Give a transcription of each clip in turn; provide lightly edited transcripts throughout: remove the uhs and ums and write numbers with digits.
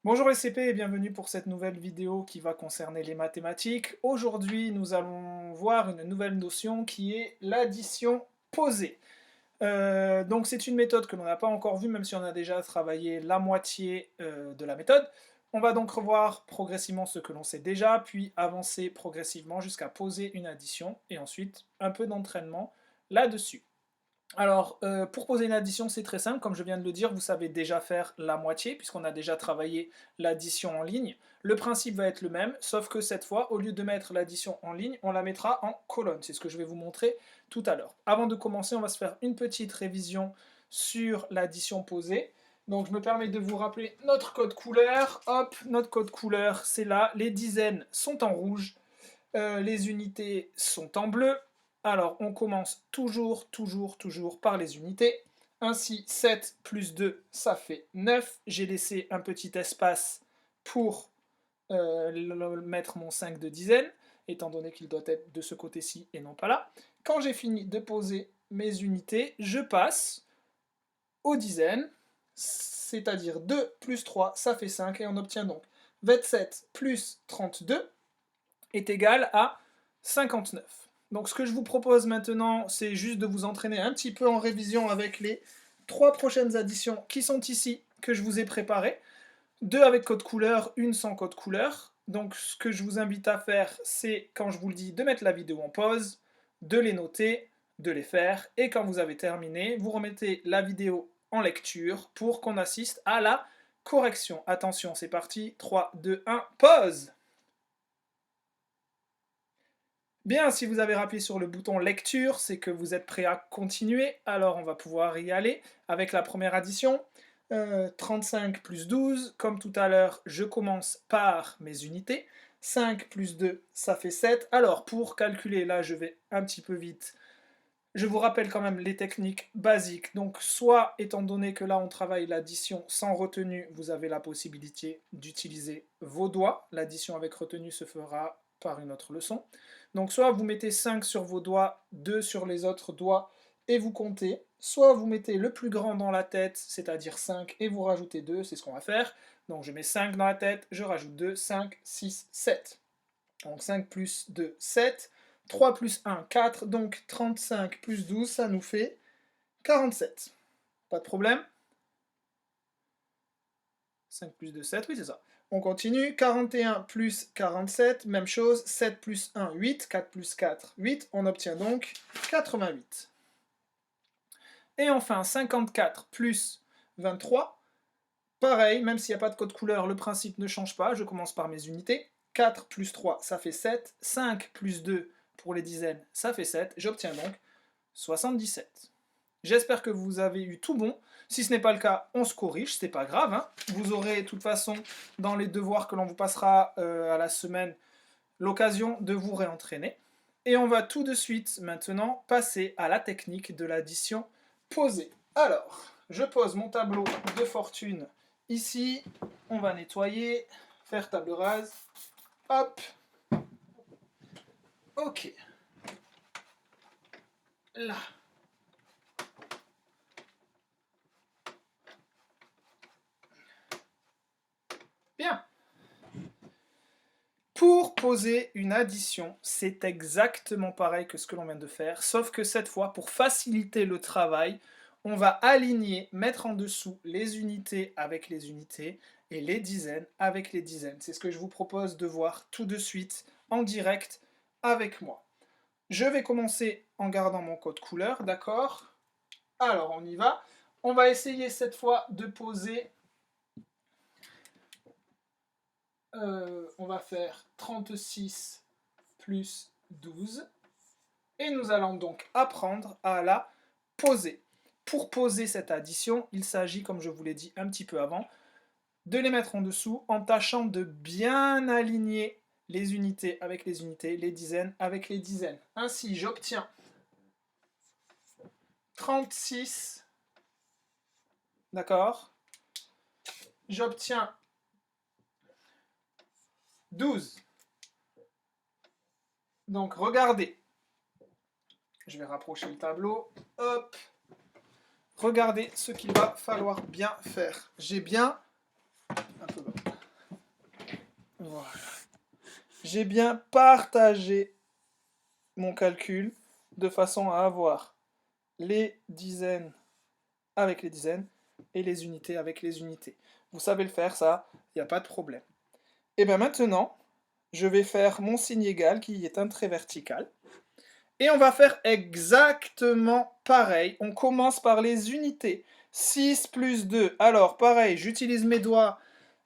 Bonjour les CP et bienvenue pour cette nouvelle vidéo qui va concerner les mathématiques. Aujourd'hui, nous allons voir une nouvelle notion qui est l'addition posée. Donc c'est une méthode que l'on n'a pas encore vue, même si on a déjà travaillé la moitié de la méthode. On va donc revoir progressivement ce que l'on sait déjà, puis avancer progressivement jusqu'à poser une addition, et ensuite un peu d'entraînement là-dessus. Alors, pour poser une addition, c'est très simple. Comme je viens de le dire, vous savez déjà faire la moitié, puisqu'on a déjà travaillé l'addition en ligne. Le principe va être le même, sauf que cette fois, au lieu de mettre l'addition en ligne, on la mettra en colonne. C'est ce que je vais vous montrer tout à l'heure. Avant de commencer, on va se faire une petite révision sur l'addition posée. Donc, je me permets de vous rappeler notre code couleur. Hop, notre code couleur, c'est là. Les dizaines sont en rouge. Les unités sont en bleu. Alors, on commence toujours par les unités. Ainsi, 7 plus 2, ça fait 9. J'ai laissé un petit espace pour mettre mon 5 de dizaine, étant donné qu'il doit être de ce côté-ci et non pas là. Quand j'ai fini de poser mes unités, je passe aux dizaines, c'est-à-dire 2 plus 3, ça fait 5, et on obtient donc 27 plus 32 est égal à 59. Donc ce que je vous propose maintenant, c'est juste de vous entraîner un petit peu en révision avec les 3 prochaines additions qui sont ici, que je vous ai préparées. 2 avec code couleur, une sans code couleur. Donc ce que je vous invite à faire, c'est, quand je vous le dis, de mettre la vidéo en pause, de les noter, de les faire, et quand vous avez terminé, vous remettez la vidéo en lecture pour qu'on assiste à la correction. Attention, c'est parti, 3, 2, 1, pause. Bien, si vous avez appuyé sur le bouton lecture, c'est que vous êtes prêt à continuer, alors on va pouvoir y aller avec la première addition. 35 plus 12, comme tout à l'heure, je commence par mes unités. 5 plus 2, ça fait 7. Alors, pour calculer, là je vais un petit peu vite, je vous rappelle quand même les techniques basiques. Donc, soit, étant donné que là on travaille l'addition sans retenue, vous avez la possibilité d'utiliser vos doigts. L'addition avec retenue se fera par une autre leçon. Donc, soit vous mettez 5 sur vos doigts, 2 sur les autres doigts, et vous comptez. Soit vous mettez le plus grand dans la tête, c'est-à-dire 5, et vous rajoutez 2, c'est ce qu'on va faire. Donc, je mets 5 dans la tête, je rajoute 2, 5, 6, 7. Donc 5 plus 2, 7. 3 plus 1, 4. Donc 35 plus 12, ça nous fait 47. Pas de problème. 5 plus 2, 7, oui c'est ça. On continue. 41 plus 47, même chose. 7 plus 1, 8. 4 plus 4, 8. On obtient donc 88. Et enfin, 54 plus 23. Pareil, même s'il n'y a pas de code couleur, le principe ne change pas. Je commence par mes unités. 4 plus 3, ça fait 7. 5 plus 2 pour les dizaines, ça fait 7. J'obtiens donc 77. J'espère que vous avez eu tout bon. Si ce n'est pas le cas, on se corrige, c'est pas grave. Hein. Vous aurez de toute façon, dans les devoirs que l'on vous passera à la semaine, l'occasion de vous réentraîner. Et on va tout de suite maintenant passer à la technique de l'addition posée. Alors, je pose mon tableau de fortune ici. On va nettoyer, faire table rase. Hop. Ok. Là. Bien. Pour poser une addition, c'est exactement pareil que ce que l'on vient de faire, sauf que cette fois, pour faciliter le travail, on va aligner, mettre en dessous les unités avec les unités et les dizaines avec les dizaines. C'est ce que je vous propose de voir tout de suite en direct avec moi. Je vais commencer en gardant mon code couleur, d'accord? Alors, on y va. On va essayer cette fois de poser on va faire 36 plus 12. Et nous allons donc apprendre à la poser. Pour poser cette addition, il s'agit, comme je vous l'ai dit un petit peu avant, de les mettre en dessous en tâchant de bien aligner les unités avec les unités, les dizaines avec les dizaines. Ainsi, j'obtiens 36, d'accord? J'obtiens 12. Donc regardez, je vais rapprocher le tableau, hop, regardez ce qu'il va falloir bien faire. J'ai bien, un peu bas. Voilà. J'ai bien partagé mon calcul de façon à avoir les dizaines avec les dizaines et les unités avec les unités. Vous savez le faire, ça, il n'y a pas de problème. Et bien maintenant, je vais faire mon signe égal qui est un trait vertical. Et on va faire exactement pareil. On commence par les unités. 6 plus 2. Alors, pareil, j'utilise mes doigts.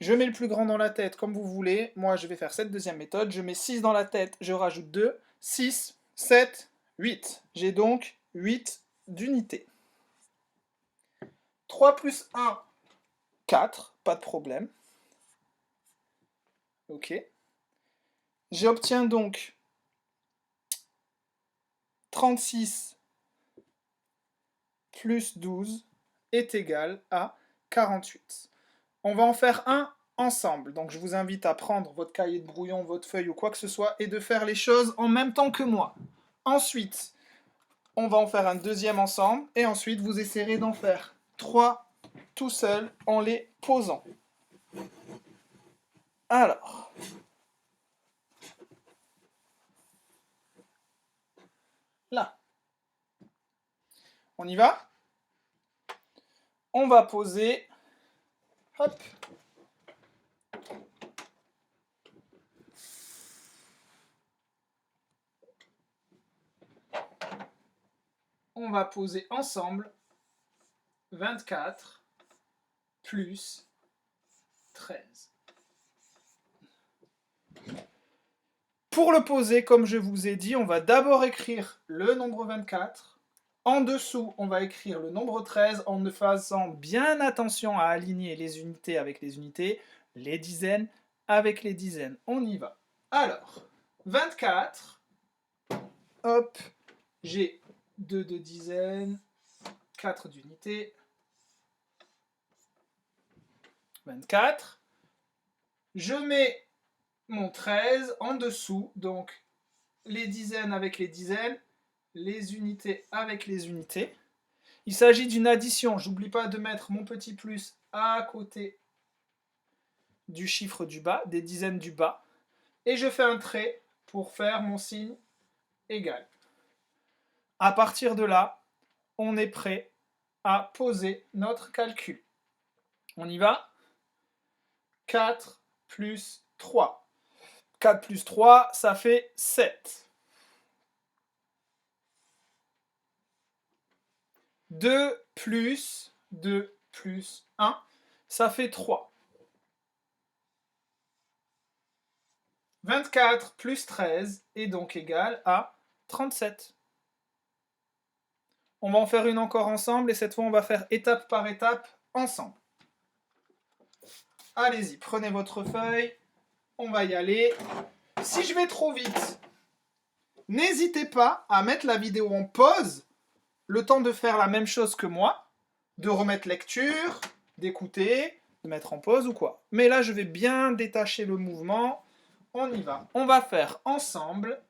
Je mets le plus grand dans la tête comme vous voulez. Moi, je vais faire cette deuxième méthode. Je mets 6 dans la tête, je rajoute 2. 6, 7, 8. J'ai donc 8 d'unités. 3 plus 1, 4. Pas de problème. Ok. J'obtiens donc 36 plus 12 est égal à 48. On va en faire un ensemble. Donc je vous invite à prendre votre cahier de brouillon, votre feuille ou quoi que ce soit et de faire les choses en même temps que moi. Ensuite, on va en faire un deuxième ensemble et ensuite vous essaierez d'en faire 3 tout seul en les posant. Alors, là, on y va. On va poser, hop, on va poser ensemble 24 plus 13. Pour le poser, comme je vous ai dit, on va d'abord écrire le nombre 24. En dessous, on va écrire le nombre 13 en ne faisant bien attention à aligner les unités avec les unités, les dizaines avec les dizaines. On y va. Alors, 24, hop, j'ai 2 de dizaines, 4 d'unités, 24. Je mets mon 13 en dessous, donc les dizaines avec les dizaines, les unités avec les unités. Il s'agit d'une addition. J'oublie pas de mettre mon petit plus à côté du chiffre du bas, des dizaines du bas. Et je fais un trait pour faire mon signe égal. À partir de là, on est prêt à poser notre calcul. On y va. 4 plus 3. 4 plus 3, ça fait 7. 2 plus 1, ça fait 3. 24 plus 13 est donc égal à 37. On va en faire une encore ensemble et cette fois on va faire étape par étape ensemble. Allez-y, prenez votre feuille, on va y aller. Si je vais trop vite, n'hésitez pas à mettre la vidéo en pause, le temps de faire la même chose que moi, de remettre lecture, d'écouter, de mettre en pause ou quoi. Mais là, je vais bien détacher le mouvement. On y va. On va faire ensemble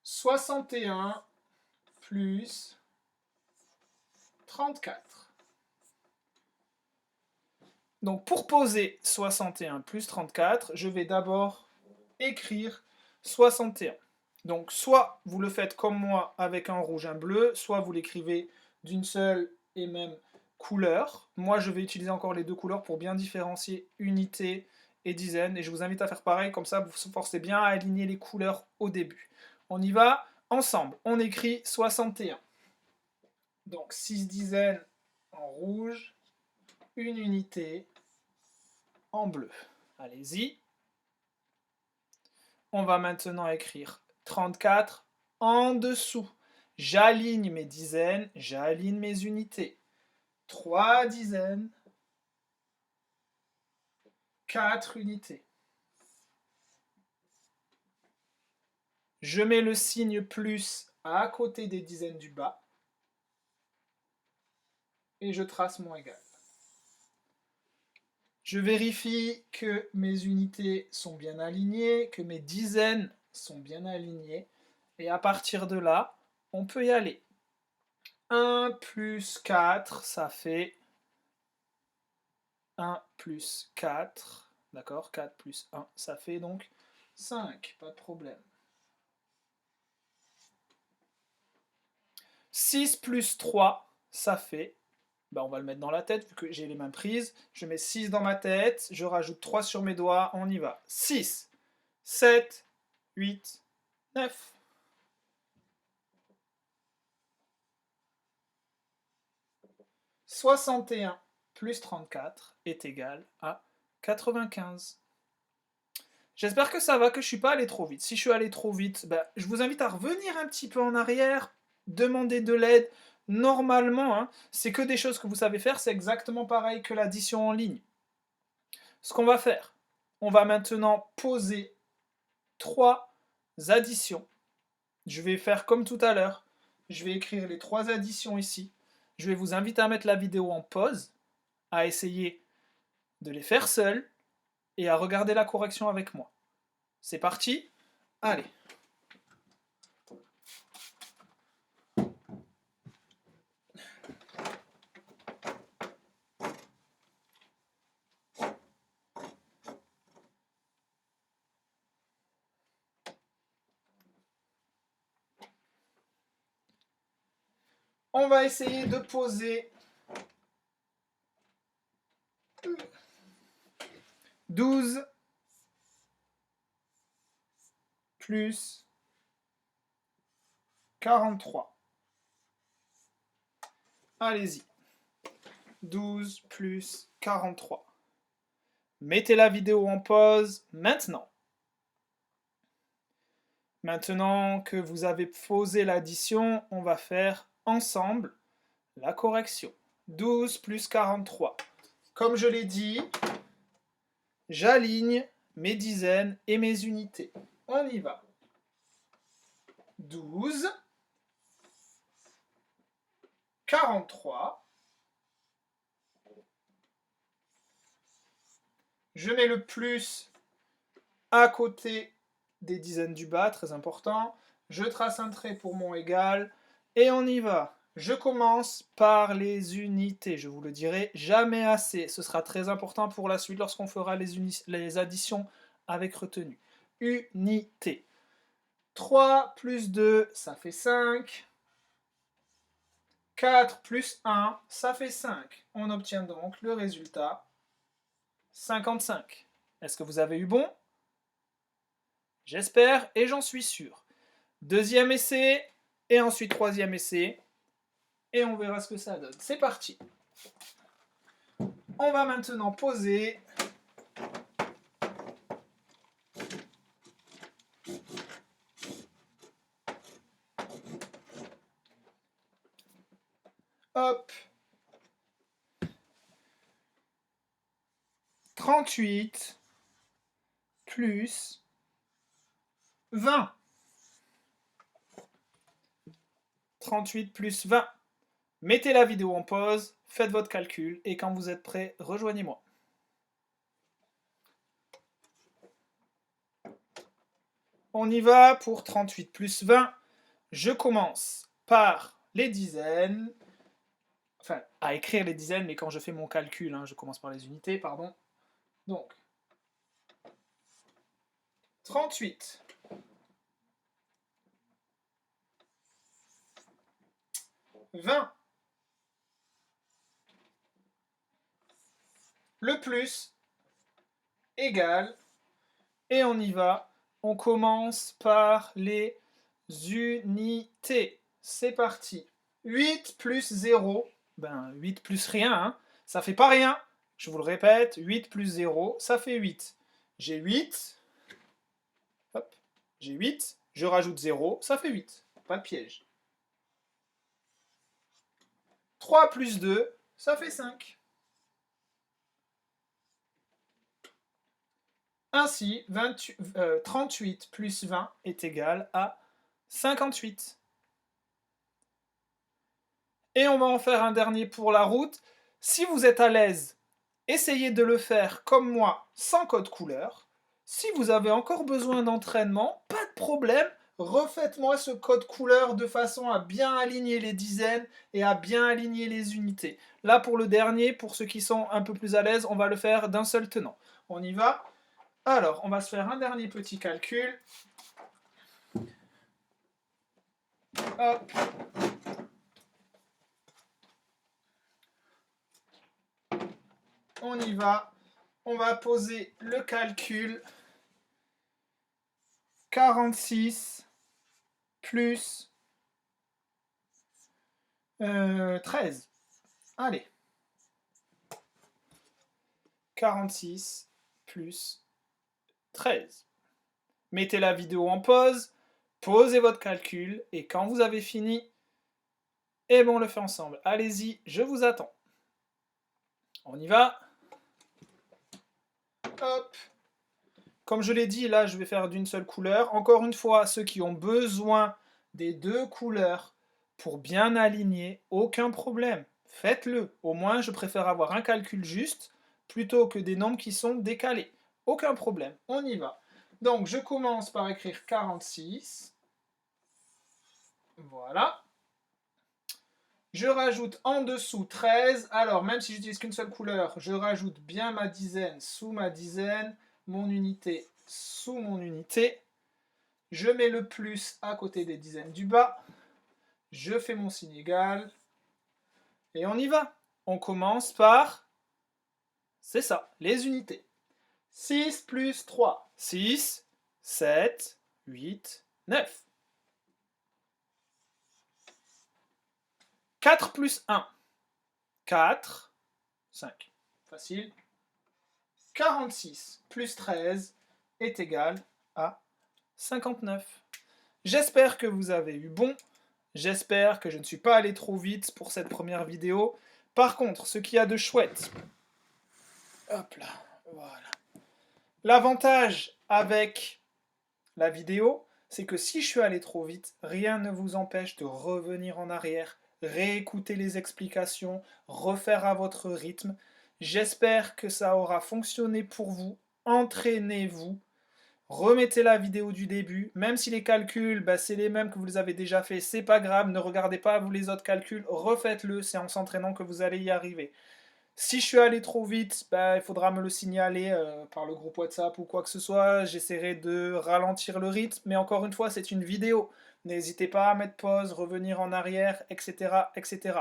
61 plus 34. Donc pour poser 61 plus 34, je vais d'abord écrire 61. Donc soit vous le faites comme moi avec un rouge, un bleu, soit vous l'écrivez d'une seule et même couleur. Moi je vais utiliser encore les deux couleurs pour bien différencier unité et dizaine. Et je vous invite à faire pareil, comme ça vous vous forcez bien à aligner les couleurs au début. On y va ensemble. On écrit 61. Donc 6 dizaines en rouge, une unité en bleu. Allez-y. On va maintenant écrire 34 en dessous. J'aligne mes dizaines, j'aligne mes unités. 3 dizaines, 4 unités. Je mets le signe plus à côté des dizaines du bas et je trace mon égal. Je vérifie que mes unités sont bien alignées, que mes dizaines sont bien alignées. Et à partir de là, on peut y aller. 1 plus 4, ça fait 1 plus 4, d'accord, 4 plus 1, ça fait donc 5, pas de problème. 6 plus 3, ça fait, on va le mettre dans la tête vu que j'ai les mains prises, je mets 6 dans ma tête, je rajoute 3 sur mes doigts, on y va. 6, 7, 8, 9. « 61 plus 34 est égal à 95. J'espère que ça va, que je ne suis pas allé trop vite. Si je suis allé trop vite, je vous invite à revenir un petit peu en arrière, demander de l'aide. Normalement, hein, c'est que des choses que vous savez faire, c'est exactement pareil que l'addition en ligne. Ce qu'on va faire, on va maintenant poser 3 additions. Je vais faire comme tout à l'heure. Je vais écrire les 3 additions ici. Je vais vous inviter à mettre la vidéo en pause, à essayer de les faire seul et à regarder la correction avec moi. C'est parti, allez. On va essayer de poser 12 plus 43. Allez-y. 12 plus 43. Mettez la vidéo en pause maintenant. Maintenant que vous avez posé l'addition, on va faire ensemble la correction. 12 plus 43. Comme je l'ai dit, j'aligne mes dizaines et mes unités. On y va. 12, 43. Je mets le plus à côté des dizaines du bas, très important. Je trace un trait pour mon égal et on y va. Je commence par les unités. Je vous le dirai jamais assez. Ce sera très important pour la suite lorsqu'on fera les additions avec retenue. Unité. 3 plus 2, ça fait 5. 4 plus 1, ça fait 5. On obtient donc le résultat 55. Est-ce que vous avez eu bon? J'espère et j'en suis sûr. Deuxième essai et ensuite troisième essai. Et on verra ce que ça donne. C'est parti. On va maintenant poser hop 38 plus 20. 38 plus 20. Mettez la vidéo en pause, faites votre calcul et quand vous êtes prêt, rejoignez-moi. On y va pour 38 plus 20. Je commence par les dizaines, enfin à écrire les dizaines, mais quand je fais mon calcul, je commence par les unités, pardon. Donc, 38. 20. Le plus égale, et on y va. On commence par les unités. C'est parti. 8 plus 0, 8 plus rien, ça fait pas rien. Je vous le répète, 8 plus 0, ça fait 8. J'ai 8, hop, j'ai 8, je rajoute 0, ça fait 8. Pas de piège. 3 plus 2, ça fait 5. Ainsi, 38 plus 20 est égal à 58. Et on va en faire un dernier pour la route. Si vous êtes à l'aise, essayez de le faire comme moi, sans code couleur. Si vous avez encore besoin d'entraînement, pas de problème, refaites-moi ce code couleur de façon à bien aligner les dizaines et à bien aligner les unités. Là, pour le dernier, pour ceux qui sont un peu plus à l'aise, on va le faire d'un seul tenant. On y va. Alors, on va se faire un dernier petit calcul. Hop. On y va. On va poser le calcul. 46 plus 13. Allez. 46 plus 13. Mettez la vidéo en pause, posez votre calcul, et quand vous avez fini, eh ben on le fait ensemble. Allez-y, je vous attends. On y va. Hop. Comme je l'ai dit, là, je vais faire d'une seule couleur. Encore une fois, ceux qui ont besoin des deux couleurs pour bien aligner, aucun problème. Faites-le. Au moins, je préfère avoir un calcul juste plutôt que des nombres qui sont décalés. Aucun problème. On y va. Donc, je commence par écrire 46. Voilà. Je rajoute en dessous 13. Alors, même si j'utilise qu'une seule couleur, je rajoute bien ma dizaine sous ma dizaine, mon unité sous mon unité. Je mets le plus à côté des dizaines du bas. Je fais mon signe égal. Et on y va. On commence par, c'est ça, les unités. 6 plus 3. 6, 7, 8, 9. 4 plus 1. 4, 5. Facile. 46 plus 13 est égal à 59. J'espère que vous avez eu bon. J'espère que je ne suis pas allé trop vite pour cette première vidéo. Par contre, ce qu'il y a de chouette, hop là, voilà. L'avantage avec la vidéo, c'est que si je suis allé trop vite, rien ne vous empêche de revenir en arrière, réécouter les explications, refaire à votre rythme. J'espère que ça aura fonctionné pour vous. Entraînez-vous. Remettez la vidéo du début, même si les calculs, c'est les mêmes que vous les avez déjà fait, c'est pas grave, ne regardez pas vous les autres calculs, refaites-le, c'est en s'entraînant que vous allez y arriver. Si je suis allé trop vite, il faudra me le signaler par le groupe WhatsApp ou quoi que ce soit, j'essaierai de ralentir le rythme, mais encore une fois, c'est une vidéo. N'hésitez pas à mettre pause, revenir en arrière, etc., etc.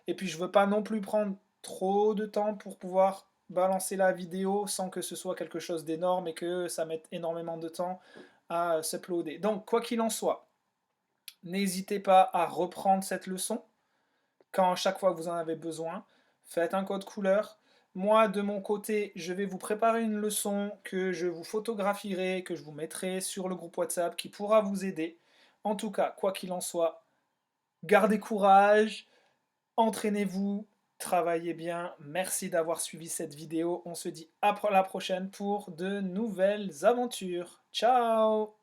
Et puis je veux pas non plus prendre trop de temps pour pouvoir balancer la vidéo sans que ce soit quelque chose d'énorme et que ça mette énormément de temps à s'uploader. Donc, quoi qu'il en soit, n'hésitez pas à reprendre cette leçon quand chaque fois que vous en avez besoin. Faites un code couleur. Moi, de mon côté, je vais vous préparer une leçon que je vous photographierai, que je vous mettrai sur le groupe WhatsApp qui pourra vous aider. En tout cas, quoi qu'il en soit, gardez courage, entraînez-vous, travaillez bien. Merci d'avoir suivi cette vidéo. On se dit à la prochaine pour de nouvelles aventures. Ciao!